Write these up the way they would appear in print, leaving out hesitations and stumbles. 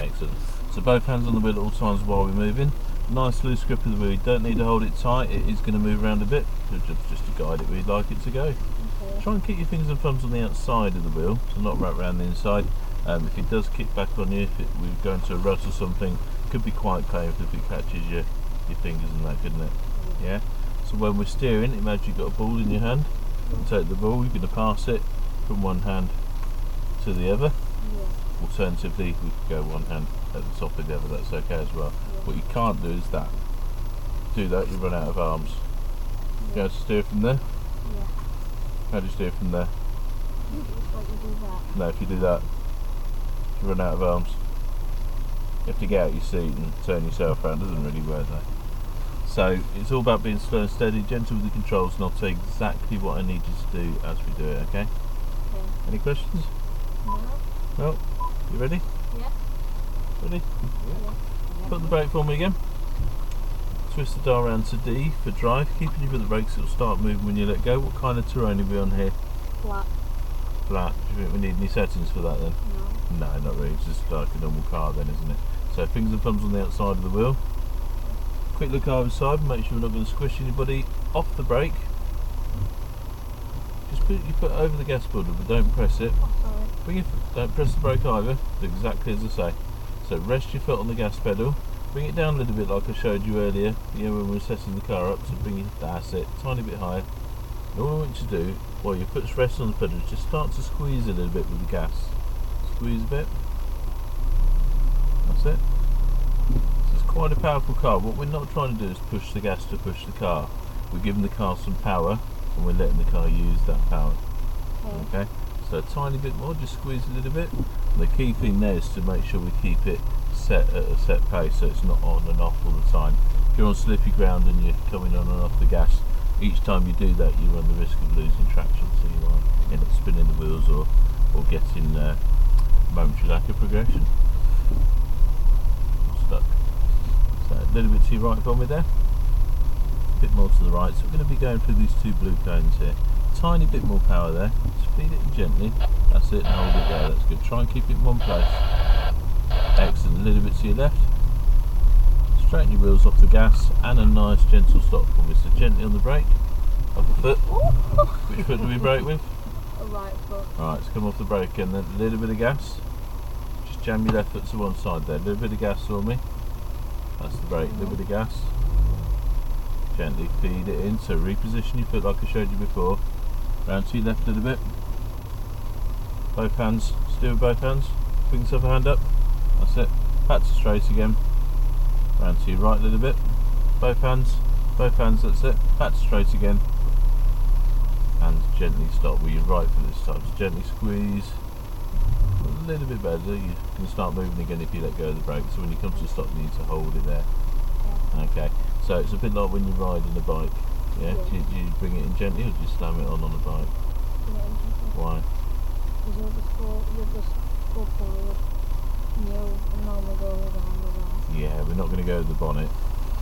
Excellent. So both hands on the wheel at all times while we're moving. Nice loose grip of the wheel. You don't need to hold it tight. It is going to move around a bit, just to guide it where you'd like it to go. Okay. Try and keep your fingers and thumbs on the outside of the wheel, so not wrap around the inside. If it does kick back on you, if we're going to a rut or something, it could be quite painful if it catches your fingers and that, couldn't it? Yeah. So when we're steering, imagine you've got a ball in your hand. You take the ball, you're going to pass it from one hand to the other. Yeah. Alternatively, we could go one hand at the top of the other, that's okay as well. Yeah. What you can't do is that. Do that, you run out of arms. Yeah. You have to steer from there? Yeah. How do you steer from there? It's like you do that. No, if you do that, you run out of arms. You have to get out your seat and turn yourself around, doesn't really work though. So it's all about being slow and steady, gentle with the controls, and I'll tell you exactly what I need you to do as we do it, okay? Okay. Any questions? No? No? You ready? Yeah. Ready? Yeah. Put the brake for me again. Twist the dial around to D for drive. Keeping you with the brakes, it'll start moving when you let go. What kind of terrain are we on here? Flat. Flat. Do you think we need any settings for that then? No. No, not really. It's just like a normal car then, isn't it? So fingers and thumbs on the outside of the wheel. Quick look either side, make sure we're not going to squish anybody. Off the brake. Just put your foot over the gas pedal, but don't press it. Oh, sorry. Bring your foot, don't press the brake either. Do exactly as I say. So rest your foot on the gas pedal. Bring it down a little bit like I showed you earlier. You know when we were setting the car up. So bring it, that's it, tiny bit higher. And all I want you to do while your foot's resting on the pedal is just start to squeeze a little bit with the gas. Squeeze a bit. That's it. It's quite a powerful car. What we're not trying to do is push the gas to push the car. We're giving the car some power and we're letting the car use that power. Okay. Okay? So a tiny bit more, just squeeze a little bit. And the key thing there is to make sure we keep it set at a set pace so it's not on and off all the time. If you're on slippy ground and you're coming on and off the gas, each time you do that you run the risk of losing traction, so you might end up spinning the wheels or getting momentary lack of progression. Stuck. So a little bit to your right for me there, a bit more to the right. So we're going to be going through these two blue cones here. Tiny bit more power there, just feed it in gently, that's it, and hold it there, that's good. Try and keep it in one place. Excellent, a little bit to your left. Straighten your wheels off the gas and a nice gentle stop for me. So gently on the brake, off the foot. Which foot do we brake with? A right foot. Alright, so come off the brake and then a little bit of gas. Just jam your left foot to one side there. A little bit of gas for me. That's the brake, a little bit of gas. Gently feed it in, so reposition your foot like I showed you before. Round to your left a little bit. Both hands, steer with both hands. Bring yourself a hand up. That's it. Back to straight again. Round to your right a little bit. Both hands, that's it. Back to straight again. And gently stop with your right foot this time. So gently squeeze. A little bit better. You can start moving again if you let go of the brake. So when you come to a stop, you need to hold it there. Yeah. Okay. So it's a bit like when you're riding a bike. Yeah. Yeah. Do you bring it in gently or do you slam it on a bike? Yeah, interesting. Why? Because you'll just go forward. And you'll normally go around. Yeah, we're not going to go to the bonnet.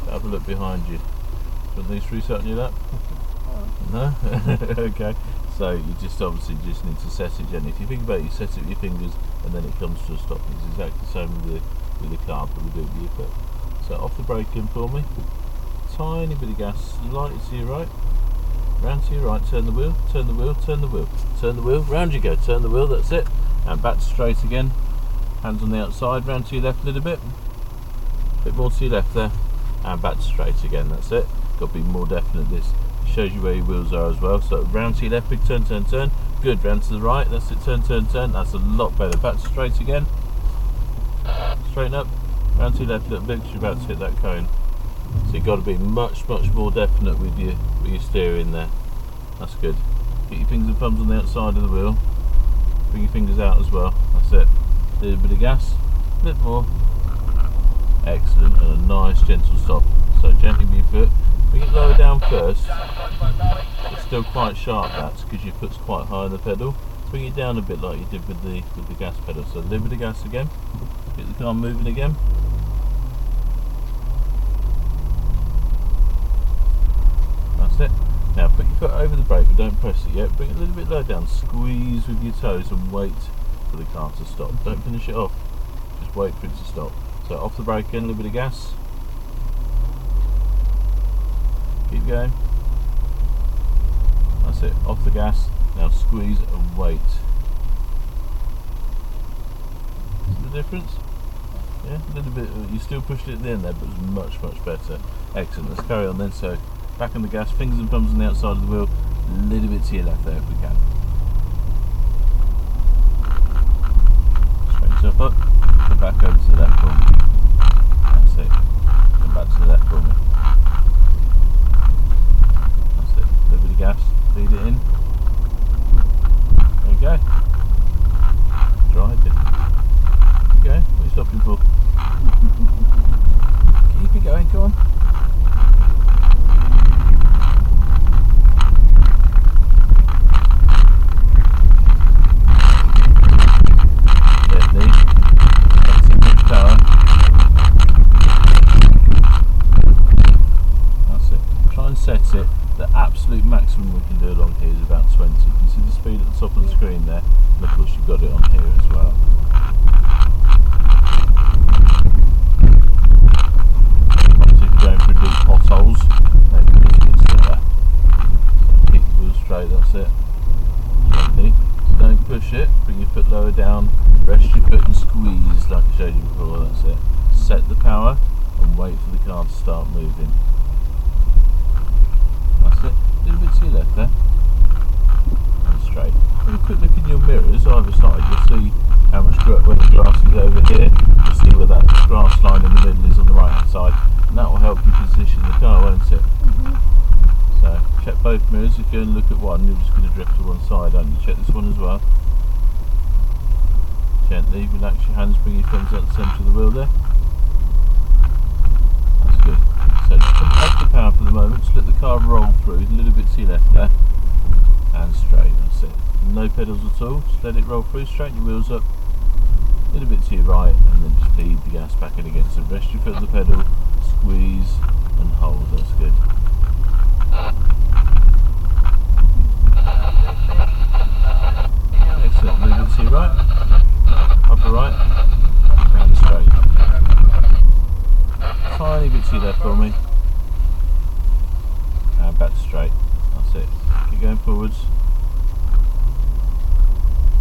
Have a look behind you. Do you want these three sat on your lap? Oh. No? Okay. So you just obviously just need to set it gently. If you think about it, you set it with your fingers and then it comes to a stop. It's exactly the same with the car, but we do it with your foot. So off the brake in for me. Tiny bit of gas, slightly to your right. Round to your right, turn the wheel, turn the wheel, turn the wheel. Turn the wheel, round you go, turn the wheel, that's it. And back to straight again. Hands on the outside, round to your left a little bit. Bit more to your left there. And back to straight again, that's it. Got to be more definite this. Shows you where your wheels are as well. So round to your left, big turn, turn, turn. Good, round to the right, that's it, turn, turn, turn. That's a lot better. Back to straight again. Straighten up. Round to your left a little bit because you're about to hit that cone. So you've got to be much more definite with your steering there. That's good. Get your fingers and thumbs on the outside of the wheel. Bring your fingers out as well. That's it. A little bit of gas, a bit more. Excellent, and a nice gentle stop. So gently with your foot. Bring it lower down first. It's still quite sharp, that's because your foot's quite high on the pedal. Bring it down a bit like you did with the gas pedal. So a little bit of gas again. Get the car moving again. That's it. Now put your foot over the brake but don't press it yet. Bring it a little bit lower down. Squeeze with your toes and wait for the car to stop. Don't finish it off. Just wait for it to stop. So off the brake again, a little bit of gas. Keep going. That's it, off the gas. Now squeeze and wait. See the difference? Yeah, a little bit. You still pushed it at the end there, but it was much, much better. Excellent. Let's carry on then. So back on the gas, fingers and thumbs on the outside of the wheel, a little bit to your left there if we can. Straighten yourself up, come back over to the left for me. That's it. Come back to the left for me. That's it. A little bit of gas, feed it in. There you go. Drive it. Okay, what are you stopping for? Keep it going, come on. Gently. That's too much power. That's it. Try and set it. The absolute maximum we can do along here is about 20. You can see the speed at the top of the screen there. And of course you've got it on here as well. Going through deep potholes, maybe this gets better. So keep the wheel straight, that's it. Gently, so don't push it, bring your foot lower down, rest your foot and squeeze like I showed you before, that's it. Set the power and wait for the car to start moving. That's it, a little bit to your left there. And straight. Have a quick look in your mirrors either side, you'll see how much where the grass is over here. You'll see where that grass line in the middle is on the right hand side. And that will help you position the car, won't it? So check both mirrors. If you only look at one, you're just going to drift to one side, aren't you? Check this one as well. Gently relax your hands, bring your thumbs out the centre of the wheel there. That's good. So just come up the power for the moment, just let the car roll through, a little bit to your left there. And straight, that's it. No pedals at all, just let it roll through, straighten your wheels up. A little bit to your right, and then just feed the gas back in again. So rest your foot on the pedal, squeeze and hold, that's good. Excellent, a little bit to your right, upper right, and straight. Tiny bit to your left for me, and back to straight, that's it. Keep going forwards.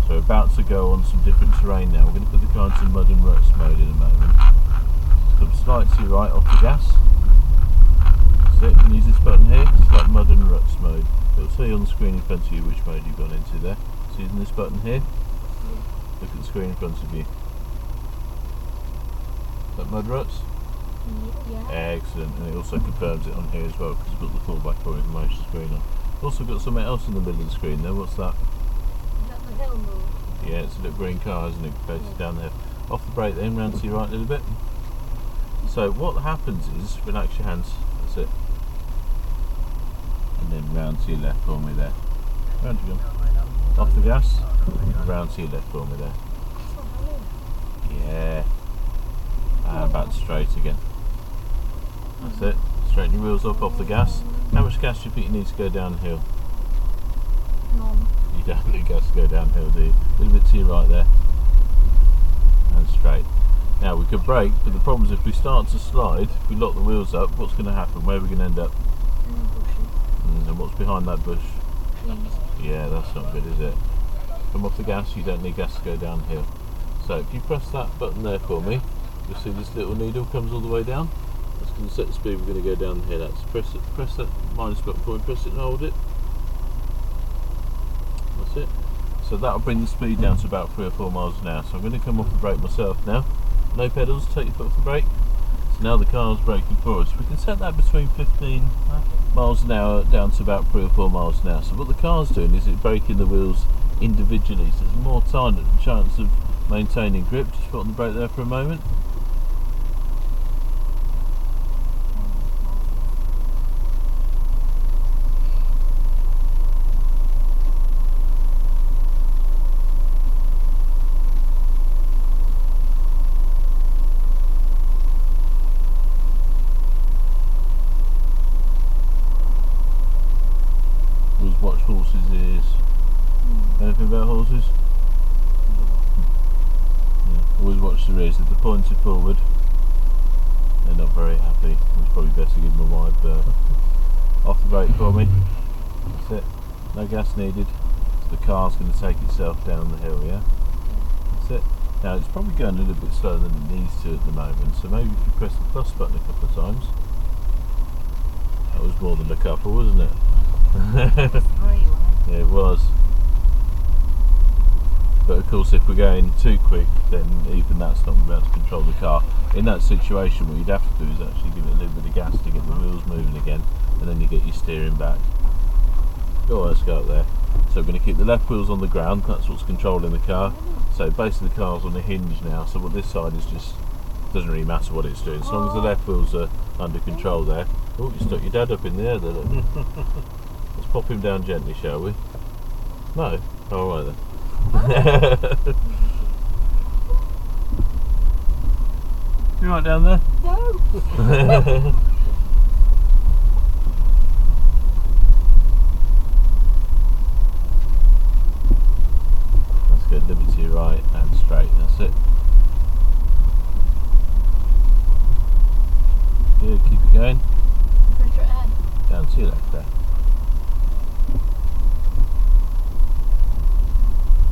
So we're about to go on some different terrain now. We're going to put the car into mud and ruts mode in a moment. Just come slightly to your right off the gas. That's it, you can use this button here, it's like mud and ruts mode. It'll tell you on the screen in front of you which mode you've gone into there. So using this button here, look at the screen in front of you. Is that mud ruts? Yeah. Excellent, and it also confirms it on here as well because it's got the fallback or information screen on. Also got something else in the middle of the screen there, what's that? Is that the hill move? Yeah, it's a little green car, isn't it, compared to down there. Off the brake then, round to your right a little bit. So what happens is, relax your hands, that's it. And then round to your left for me there. Round you go. Off the gas, round to your left for me there. Yeah. And back straight again. That's it. Straighten your wheels up off the gas. How much gas do you think you need to go downhill? None. You don't need gas to go downhill, do you? A little bit to your right there. And straight. Now we could brake, but the problem is if we start to slide, if we lock the wheels up, what's going to happen? Where are we going to end up? In the bushes. And what's behind that bush? Trees. Yeah, that's not good, is it? Come off the gas, you don't need gas to go downhill. So if you press that button there for me, you'll see this little needle comes all the way down. That's going to set the speed we're going to go down here. That's press that minus button for me, press it and hold it. That's it. So that'll bring the speed down to about 3 or 4 miles an hour. So I'm going to come off the brake myself now. No pedals, take your foot off the brake. So now the car's braking for us. We can set that between 15 miles an hour down to about 3 or 4 miles an hour. So what the car's doing is it's braking the wheels individually. So there's more time and chance of maintaining grip. Just put on the brake there for a moment. Always watch horses' ears. Anything about horses? Yeah. Always watch watch the rears. If they're pointed forward, they're not very happy. It's probably best to give them a wide berth. Off the brake for me. That's it. No gas needed. So the car's going to take itself down the hill, yeah? That's it. Now it's probably going a little bit slower than it needs to at the moment, so maybe if you press the plus button a couple of times. That was more than a couple, wasn't it? It was 3, wasn't it? Yeah, it was. But of course if we're going too quick, then even that's not going to be able to control the car. In that situation, what you'd have to do is actually give it a little bit of gas to get the wheels moving again, and then you get your steering back. Go on, let's go up there. So we're going to keep the left wheels on the ground, that's what's controlling the car. So basically the car's on a hinge now, so what this side is just, doesn't really matter what it's doing, as long as the left wheels are under control there. Oh, you stuck your dad up in the air there, look. Let's pop him down gently, shall we? No? Oh, right then. You right down there? No! That's good, a little bit to your right and straight, that's it. Good, keep it going. Push your head. Down to your left there.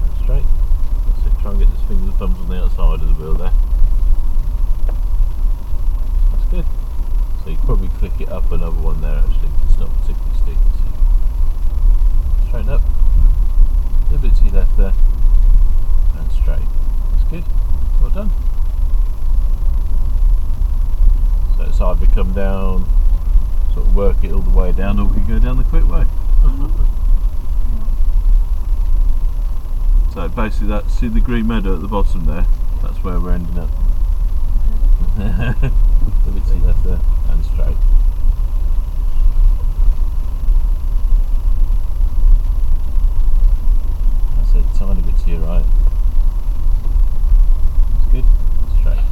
And straight. That's it, try and get those fingers and thumbs on the outside of the wheel there. That's good. So you can probably click it up another one there actually, it's not particularly sticky. So straighten up. A little bit to your left there. And straight. That's good. Well done. So it's either come down, sort of work it all the way down, or we can go down the quick way. So basically that's, see the green meadow at the bottom there? That's where we're ending up. A bit to your left there, and straight. That's it, tiny bit to your right. That's good, and straight.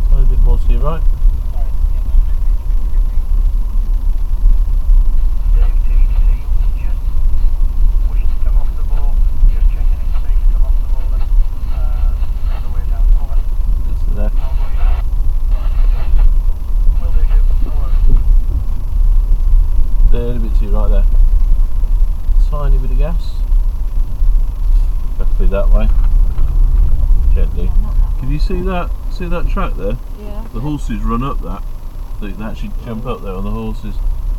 Tiny bit more to your right. A little bit to your right there. Tiny bit of gas. Roughly that way. Gently. Can you see that? See that track there? Yeah. The horses run up that. So you can actually jump up there on the horses.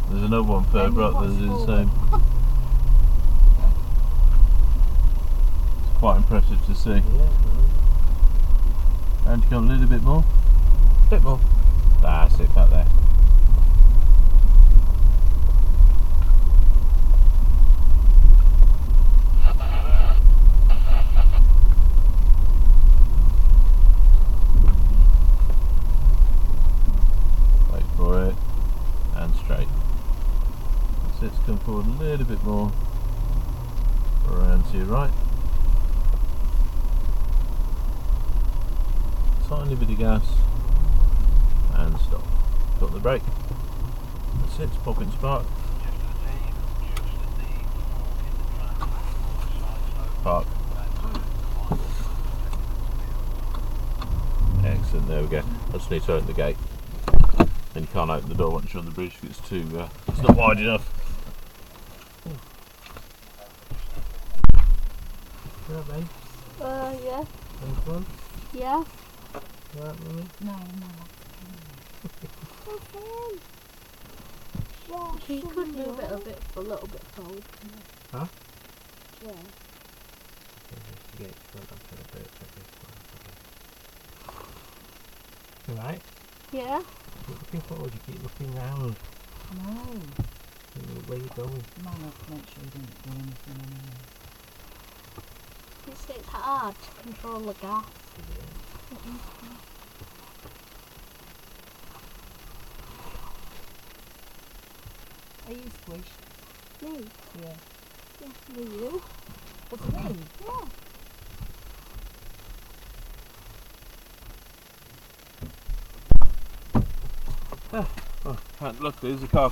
There's another one further up that does the same. It's quite impressive to see. And you come a little bit more. A bit more. That's it, back there. Wait for it. And straight. That's it, come forward a little bit more. Around to your right. Tiny bit of gas. And stop. Got the brake. That's it, pop in spark. Park. Excellent, there we go. I just need to open the gate. And you can't open the door once you're on the bridge because it's too, it's not wide enough. You alright, mate? Yeah. Thanks, Mum. Yeah. You alright, Mummy? No. You could move it a little bit forward. Huh? Yeah. You alright? Yeah. Keep looking forward, you keep looking round. No. Where you going? Mum, make sure you don't do anything anyway. It's hard to control the gas. Are you squished? Me? Yeah. Yes, me you. What's it mean? Yeah. Oh, luckily there's a car